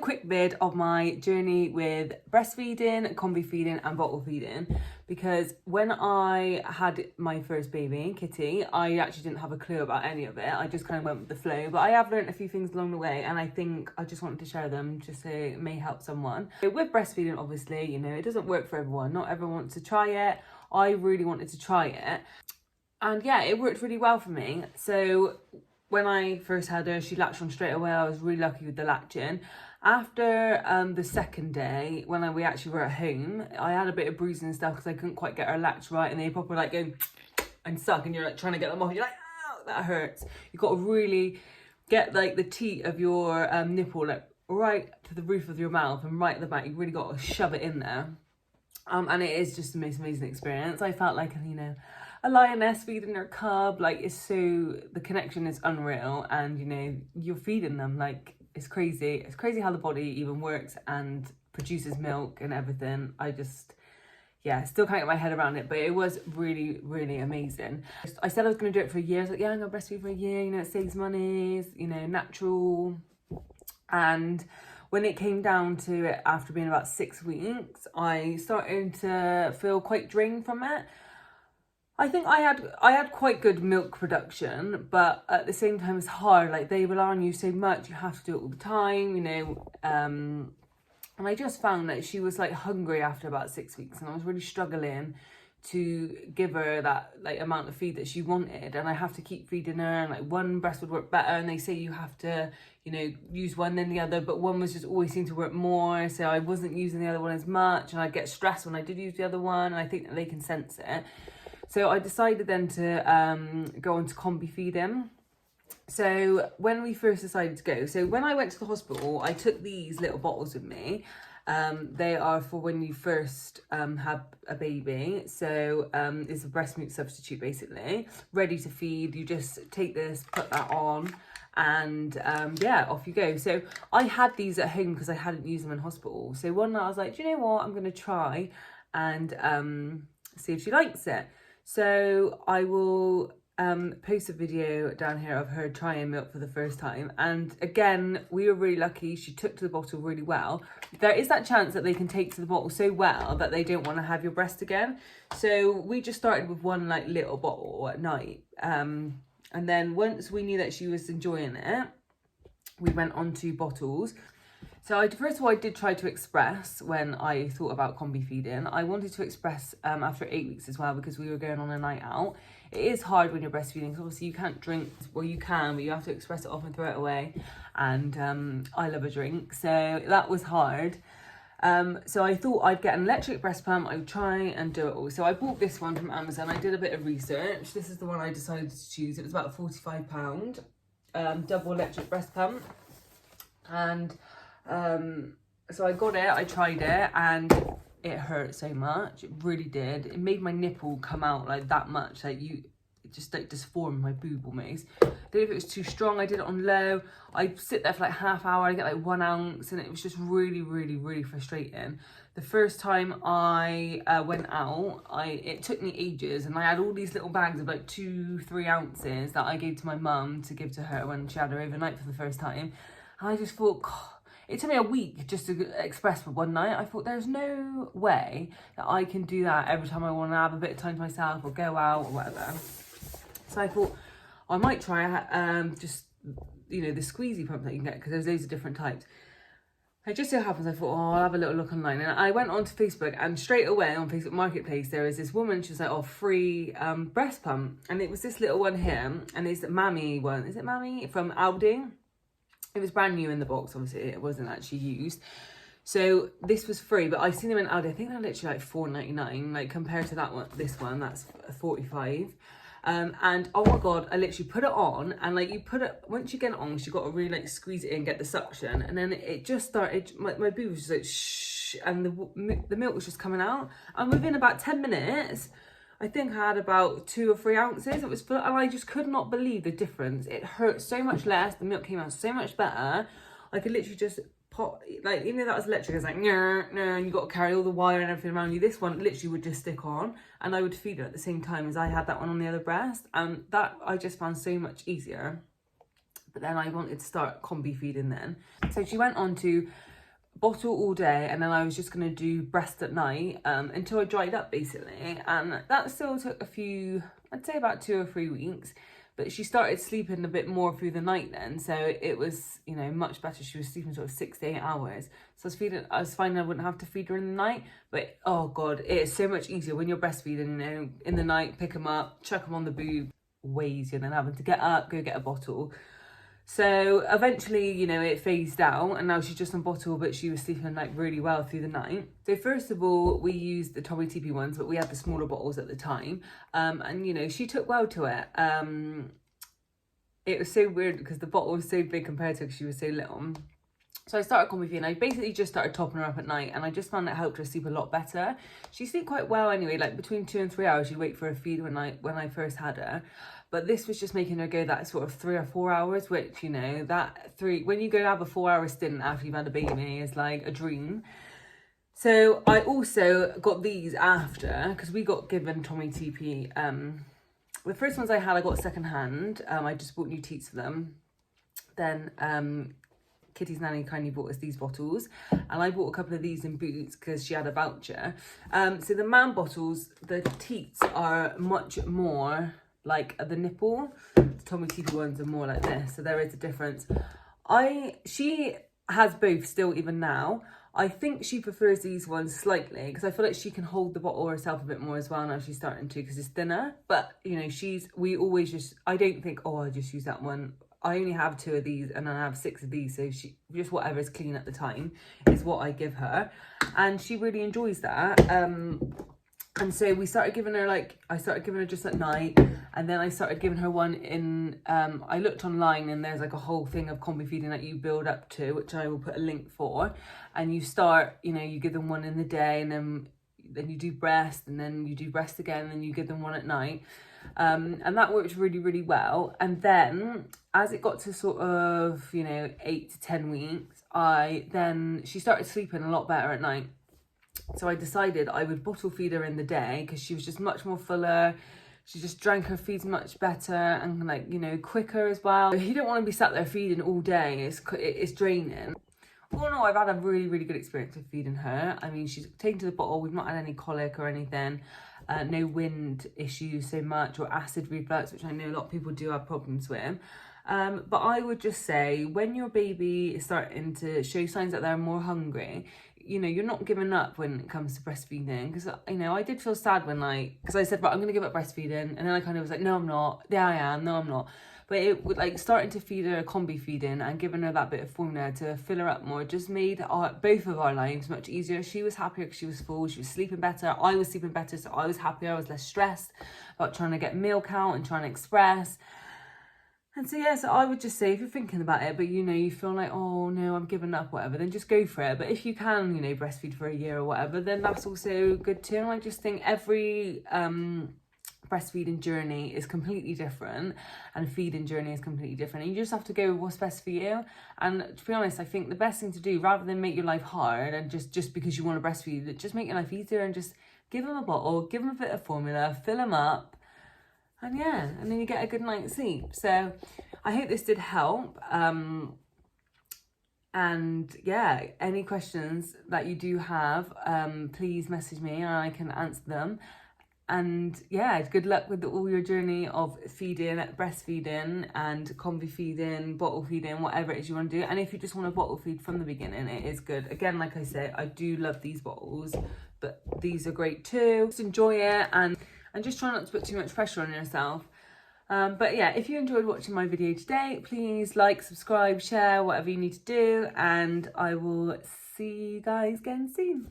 quick vid of my journey with breastfeeding, combi feeding and bottle feeding, because when I had my first baby, Kitty, I actually didn't have a clue about any of it. I just kind of went with the flow, but I have learned a few things along the way, and I think I just wanted to share them just so it may help someone. So with breastfeeding, obviously, you know, it doesn't work for everyone. Not everyone wants to try it. I really wanted to try it, and yeah, it worked really well for me. So when I first had her, she latched on straight away. I was really lucky with the latching. After the second day, when we actually were at home, I had a bit of bruising and stuff because I couldn't quite get her latch right, and they probably like go and suck, and you're like trying to get them off. You're like, ow, that hurts. You've got to really get like the teat of your nipple like right to the roof of your mouth and right at the back. You really got to shove it in there. And it is just the most amazing experience. I felt like, you know, a lioness feeding her cub. Like, it's so, the connection is unreal, and you know, you're feeding them. Like, it's crazy. It's crazy how the body even works and produces milk and everything. I just, yeah, still can't get my head around it, but it was really, really amazing. I said I was going to do it for a year. I was like, yeah, I'm going to breastfeed for a year. You know, it saves money, it's, you know, natural. And when it came down to it, after being about 6 weeks, I started to feel quite drained from it. I think I had quite good milk production, but at the same time it's hard. Like, they rely on you so much, you have to do it all the time, you know. And I just found that she was like hungry after about 6 weeks, and I was really struggling to give her that like amount of feed that she wanted, and I have to keep feeding her, and like one breast would work better, and they say you have to, you know, use one then the other, but one was just always seemed to work more, so I wasn't using the other one as much, and I'd get stressed when I did use the other one, and I think that they can sense it. So I decided then to go on to combi feeding. So when we first decided to go, so when I went to the hospital, I took these little bottles with me. They are for when you first have a baby. So it's a breast milk substitute, basically, ready to feed. You just take this, put that on, and yeah, off you go. So I had these at home because I hadn't used them in hospital. So one night I was like, do you know what, I'm going to try and see if she likes it. So I will post a video down here of her trying milk for the first time, and again, we were really lucky. She took to the bottle really well. There is that chance that they can take to the bottle so well that they don't want to have your breast again, so we just started with one like little bottle at night, and then once we knew that she was enjoying it, we went on to bottles. So first of all, I did try to express when I thought about combi feeding. I wanted to express after 8 weeks as well, because we were going on a night out. It is hard when you're breastfeeding, because obviously you can't drink, well you can, but you have to express it off and throw it away. And I love a drink, so that was hard. So I thought I'd get an electric breast pump, I would try and do it all. So I bought this one from Amazon. I did a bit of research. This is the one I decided to choose. It was about £45, double electric breast pump. And so I got it, I tried it, and it hurt so much. It really did. It made my nipple come out like that much, like it just like disformed my boob almost. I don't know if it was too strong. I did it on low. I'd sit there for like half hour, I get like 1 ounce, and it was just really, really, really frustrating. The first time I went out, it took me ages, and I had all these little bags of like 2-3 ounces that I gave to my mum to give to her when she had her overnight for the first time. And I just thought, God, it took me a week just to express for one night. I thought, there's no way that I can do that every time I want to have a bit of time to myself or go out or whatever. So I thought I might try just, you know, the squeezy pump that you can get, because there's loads of different types. It just so happens I thought, oh, I'll have a little look online, and I went onto Facebook, and straight away on Facebook Marketplace there is this woman. She was like, oh, free breast pump, and it was this little one here, and it's the Mammy one. Is it Mammy from Aldi? It was brand new in the box, obviously it wasn't actually used. So this was free, but I've seen them in Aldi. I think they're literally like £4.99, like compared to that one, this one, that's 45. And oh my God, I literally put it on, and like you put it, once you get it on, you got to really like squeeze it in, get the suction, and then it just started, my boob was just like shh, and the milk was just coming out, and within about 10 minutes, I think I had about 2 or 3 ounces. It was full, and I just could not believe the difference. It hurt so much less. The milk came out so much better. I could literally just pop, like, even though that was electric, it's like, no, and you got to carry all the wire and everything around you. This one literally would just stick on, and I would feed her at the same time as I had that one on the other breast. And that I just found so much easier. But then I wanted to start combi feeding then. So she went on to bottle all day, and then I was just going to do breast at night until I dried up basically. And that still took a few, I'd say about 2 or 3 weeks. But she started sleeping a bit more through the night then, so it was, you know, much better. She was sleeping sort of 6 to 8 hours. So I was finding I wouldn't have to feed her in the night. But oh God, it is so much easier when you're breastfeeding, you know, in the night, pick them up, chuck them on the boob, way easier than having to get up, go get a bottle. So eventually, you know, it phased out, and now she's just on bottle, but she was sleeping like really well through the night. So first of all, we used the Tommy TP ones, but we had the smaller bottles at the time. And you know, she took well to it. It was so weird because the bottle was so big compared to her because she was so little. So I started combi feeding. I basically just started topping her up at night, and I just found it helped her sleep a lot better. She slept quite well anyway, like between 2 and 3 hours. She'd wait for a feed when I first had her. But this was just making her go that sort of 3 or 4 hours, which, you know, when you go have a 4-hour stint after you've had a baby is like a dream. So I also got these after, because we got given Tommy TP. The first ones I had, I got second hand. I just bought new teats for them. Then Kitty's nanny kindly bought us these bottles, and I bought a couple of these in Boots because she had a voucher. So the man bottles, the teats are much more like the nipple. The Tommy TP ones are more like this, so there is a difference. She has both still even now. I think she prefers these ones slightly because I feel like she can hold the bottle herself a bit more as well now she's starting to, because it's thinner. But you know, we always just, I don't think, oh, I'll just use that one. I only have 2 of these and then I have 6 of these, so she just whatever's clean at the time is what I give her, and she really enjoys that. And so we started giving her, like, I started giving her just at night, and then I started giving her one in, I looked online and there's like a whole thing of combi feeding that you build up to, which I will put a link for. And you start, you know, you give them one in the day, and then you do breast, and then you do breast again, and you give them one at night. And that worked really, really well. And then as it got to sort of, you know, 8 to 10 weeks, she started sleeping a lot better at night. So I decided I would bottle feed her in the day because she was just much more fuller. She just drank her feeds much better and, like, you know, quicker as well. You don't want to be sat there feeding all day. It's draining. All in all, I've had a really, really good experience with feeding her. I mean, she's taken to the bottle. We've not had any colic or anything. No wind issues so much, or acid reflux, which I know a lot of people do have problems with. But I would just say, when your baby is starting to show signs that they're more hungry, you know, you're not giving up when it comes to breastfeeding. Because, you know, I did feel sad when because I said, right, I'm going to give up breastfeeding. And then I kind of was like, no, I'm not. Yeah, I am. No, I'm not. But it would, like, starting to feed her combi feeding and giving her that bit of formula to fill her up more just made both of our lives much easier. She was happier because she was full. She was sleeping better. I was sleeping better, so I was happier. I was less stressed about trying to get milk out and trying to express. And so, yeah, so I would just say, if you're thinking about it, but, you know, you feel like, oh, no, I'm giving up, whatever, then just go for it. But if you can, you know, breastfeed for a year or whatever, then that's also good too. And I just think every breastfeeding journey is completely different, and feeding journey is completely different. And you just have to go with what's best for you. And to be honest, I think the best thing to do, rather than make your life hard and just because you want to breastfeed, just make your life easier and just give them a bottle, give them a bit of formula, fill them up. And yeah, and then you get a good night's sleep. So I hope this did help. And yeah, any questions that you do have, please message me and I can answer them. And yeah, good luck with all your journey of feeding, breastfeeding and combi feeding, bottle feeding, whatever it is you want to do. And if you just want to bottle feed from the beginning, it is good. Again, like I say, I do love these bottles, but these are great too. Just enjoy it and just try not to put too much pressure on yourself. But yeah, if you enjoyed watching my video today, please like, subscribe, share, whatever you need to do. And I will see you guys again soon.